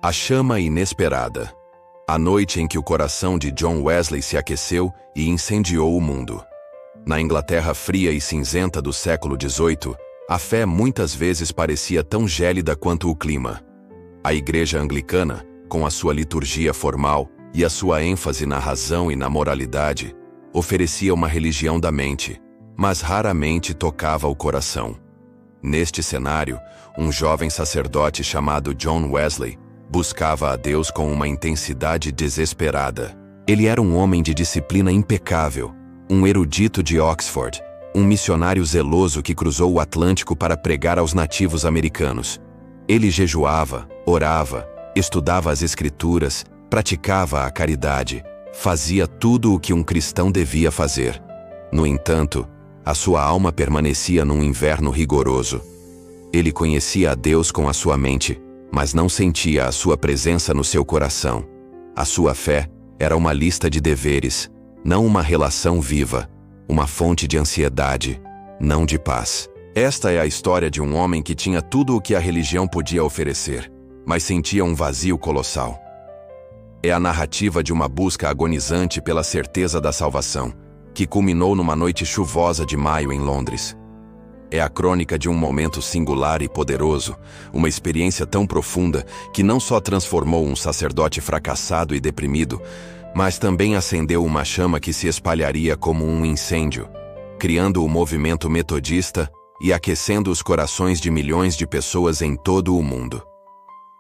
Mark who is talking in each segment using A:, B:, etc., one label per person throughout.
A: A chama inesperada. A noite em que o coração de John Wesley se aqueceu e incendiou o mundo. Na Inglaterra fria e cinzenta do século XVIII, a fé muitas vezes parecia tão gélida quanto o clima. A Igreja Anglicana, com a sua liturgia formal e a sua ênfase na razão e na moralidade, oferecia uma religião da mente, mas raramente tocava o coração. Neste cenário, um jovem sacerdote chamado John Wesley buscava a Deus com uma intensidade desesperada. Ele era um homem de disciplina impecável, um erudito de Oxford, um missionário zeloso que cruzou o Atlântico para pregar aos nativos americanos. Ele jejuava, orava, estudava as Escrituras, praticava a caridade, fazia tudo o que um cristão devia fazer. No entanto, a sua alma permanecia num inverno rigoroso. Ele conhecia a Deus com a sua mente, mas não sentia a sua presença no seu coração. A sua fé era uma lista de deveres, não uma relação viva, uma fonte de ansiedade, não de paz. Esta é a história de um homem que tinha tudo o que a religião podia oferecer, mas sentia um vazio colossal. É a narrativa de uma busca agonizante pela certeza da salvação, que culminou numa noite chuvosa de maio em Londres. É a crônica de um momento singular e poderoso, uma experiência tão profunda que não só transformou um sacerdote fracassado e deprimido, mas também acendeu uma chama que se espalharia como um incêndio, criando o movimento metodista e aquecendo os corações de milhões de pessoas em todo o mundo.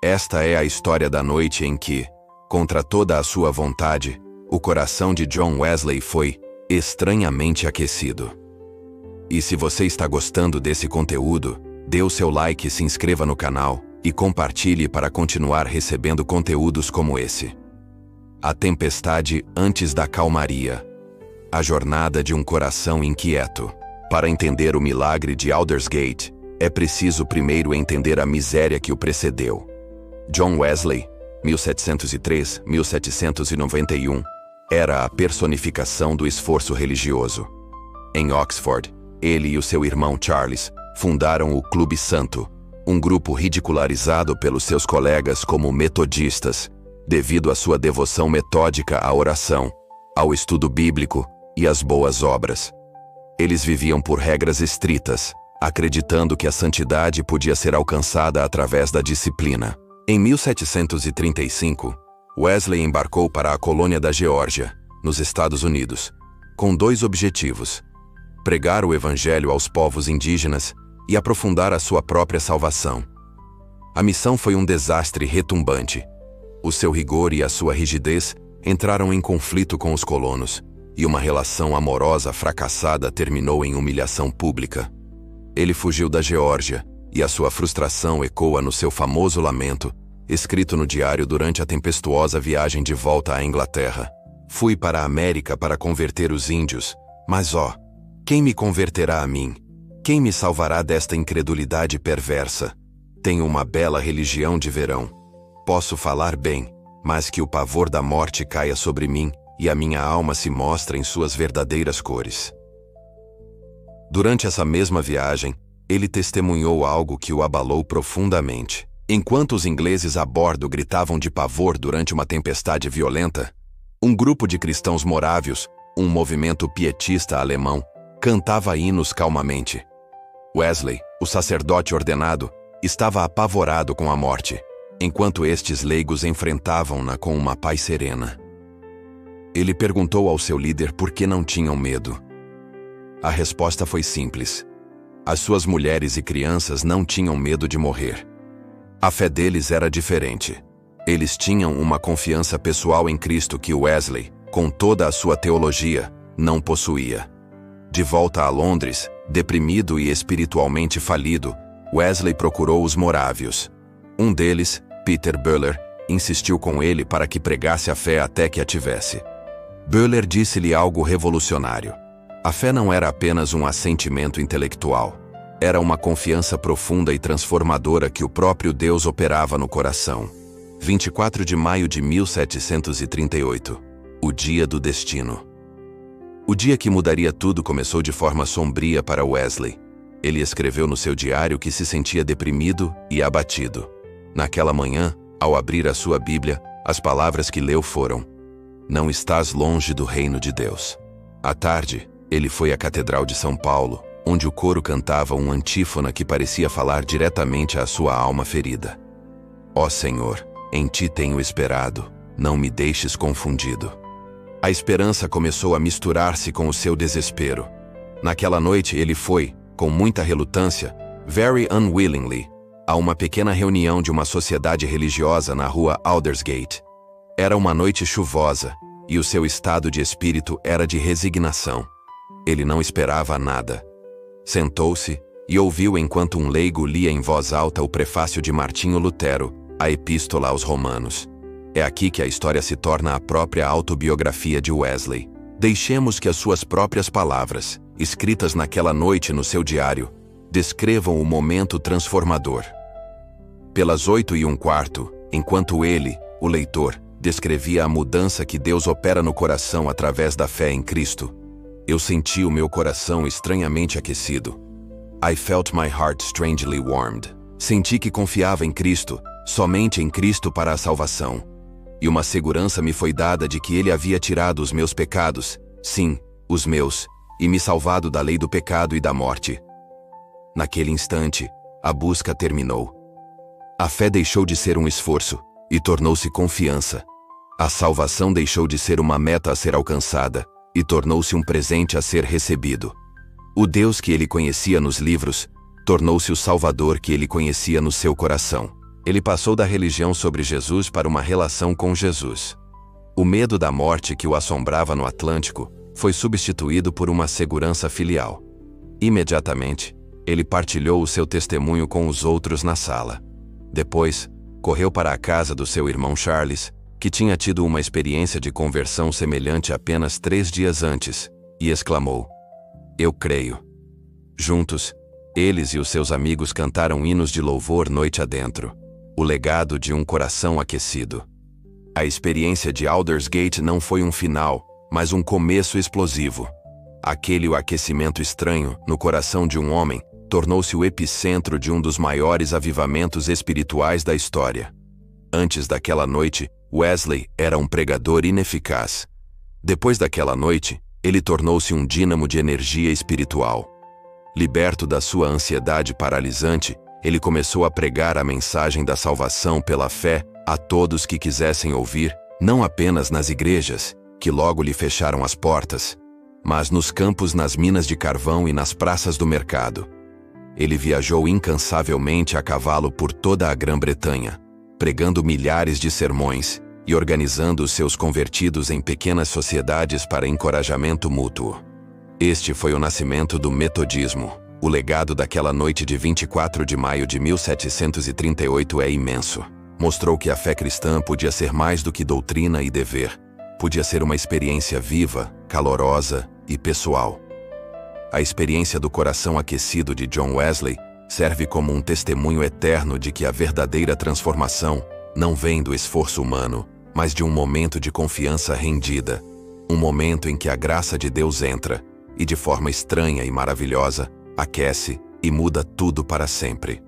A: Esta é a história da noite em que, contra toda a sua vontade, o coração de John Wesley foi estranhamente aquecido. E se você está gostando desse conteúdo, dê o seu like, se inscreva no canal e compartilhe para continuar recebendo conteúdos como esse. A tempestade antes da calmaria. A jornada de um coração inquieto. Para entender o milagre de Aldersgate, é preciso primeiro entender a miséria que o precedeu. John Wesley, 1703-1791, era a personificação do esforço religioso. Em Oxford, ele e o seu irmão Charles fundaram o Clube Santo, um grupo ridicularizado pelos seus colegas como metodistas, devido à sua devoção metódica à oração, ao estudo bíblico e às boas obras. Eles viviam por regras estritas, acreditando que a santidade podia ser alcançada através da disciplina. Em 1735, Wesley embarcou para a colônia da Geórgia, nos Estados Unidos, com dois objetivos: pregar o evangelho aos povos indígenas e aprofundar a sua própria salvação. A missão foi um desastre retumbante. O seu rigor e a sua rigidez entraram em conflito com os colonos, e uma relação amorosa fracassada terminou em humilhação pública. Ele fugiu da Geórgia, e a sua frustração ecoa no seu famoso lamento, escrito no diário durante a tempestuosa viagem de volta à Inglaterra. Fui para a América para converter os índios, mas quem me converterá a mim? Quem me salvará desta incredulidade perversa? Tenho uma bela religião de verão. Posso falar bem, mas que o pavor da morte caia sobre mim e a minha alma se mostre em suas verdadeiras cores. Durante essa mesma viagem, ele testemunhou algo que o abalou profundamente. Enquanto os ingleses a bordo gritavam de pavor durante uma tempestade violenta, um grupo de cristãos morávios, um movimento pietista alemão, cantava hinos calmamente. Wesley, o sacerdote ordenado, estava apavorado com a morte, enquanto estes leigos enfrentavam-na com uma paz serena. Ele perguntou ao seu líder por que não tinham medo. A resposta foi simples. As suas mulheres e crianças não tinham medo de morrer. A fé deles era diferente. Eles tinham uma confiança pessoal em Cristo que Wesley, com toda a sua teologia, não possuía. De volta a Londres, deprimido e espiritualmente falido, Wesley procurou os morávios. Um deles, Peter Böhler, insistiu com ele para que pregasse a fé até que a tivesse. Böhler disse-lhe algo revolucionário. A fé não era apenas um assentimento intelectual. Era uma confiança profunda e transformadora que o próprio Deus operava no coração. 24 de maio de 1738. O dia do destino. O dia que mudaria tudo começou de forma sombria para Wesley. Ele escreveu no seu diário que se sentia deprimido e abatido. Naquela manhã, Ao abrir a sua Bíblia, as palavras que leu foram: "Não estás longe do reino de Deus." À tarde, ele foi à Catedral de São Paulo, onde o coro cantava um antífona que parecia falar diretamente à sua alma ferida. Ó Senhor, em ti tenho esperado, não me deixes confundido. A esperança começou a misturar-se com o seu desespero. Naquela noite ele foi, com muita relutância, very unwillingly, a uma pequena reunião de uma sociedade religiosa na rua Aldersgate. Era uma noite chuvosa, e o seu estado de espírito era de resignação. Ele não esperava nada. Sentou-se e ouviu enquanto um leigo lia em voz alta o prefácio de Martinho Lutero, a Epístola aos Romanos. É aqui que a história se torna a própria autobiografia de Wesley. Deixemos que as suas próprias palavras, escritas naquela noite no seu diário, descrevam o momento transformador. Pelas 8h15, enquanto ele, o leitor, descrevia a mudança que Deus opera no coração através da fé em Cristo, eu senti o meu coração estranhamente aquecido. I felt my heart strangely warmed. Senti que confiava em Cristo, somente em Cristo para a salvação. E uma segurança me foi dada de que Ele havia tirado os meus pecados, sim, os meus, e me salvado da lei do pecado e da morte. Naquele instante, a busca terminou. A fé deixou de ser um esforço e tornou-se confiança. A salvação deixou de ser uma meta a ser alcançada e tornou-se um presente a ser recebido. O Deus que ele conhecia nos livros tornou-se o Salvador que ele conhecia no seu coração. Ele passou da religião sobre Jesus para uma relação com Jesus. O medo da morte que o assombrava no Atlântico foi substituído por uma segurança filial. Imediatamente, ele partilhou o seu testemunho com os outros na sala. Depois, correu para a casa do seu irmão Charles, que tinha tido uma experiência de conversão semelhante apenas 3 dias antes, e exclamou: "Eu creio." Juntos, eles e os seus amigos cantaram hinos de louvor noite adentro. O legado de um coração aquecido. A experiência de Aldersgate não foi um final, mas um começo explosivo. Aquele aquecimento estranho, no coração de um homem, tornou-se o epicentro de um dos maiores avivamentos espirituais da história. Antes daquela noite, Wesley era um pregador ineficaz. Depois daquela noite, ele tornou-se um dínamo de energia espiritual. Liberto da sua ansiedade paralisante, ele começou a pregar a mensagem da salvação pela fé a todos que quisessem ouvir, não apenas nas igrejas, que logo lhe fecharam as portas, mas nos campos, nas minas de carvão e nas praças do mercado. Ele viajou incansavelmente a cavalo por toda a Grã-Bretanha, pregando milhares de sermões e organizando os seus convertidos em pequenas sociedades para encorajamento mútuo. Este foi o nascimento do metodismo. O legado daquela noite de 24 de maio de 1738 é imenso. Mostrou que a fé cristã podia ser mais do que doutrina e dever. Podia ser uma experiência viva, calorosa e pessoal. A experiência do coração aquecido de John Wesley serve como um testemunho eterno de que a verdadeira transformação não vem do esforço humano, mas de um momento de confiança rendida. Um momento em que a graça de Deus entra e, de forma estranha e maravilhosa, aquece e muda tudo para sempre.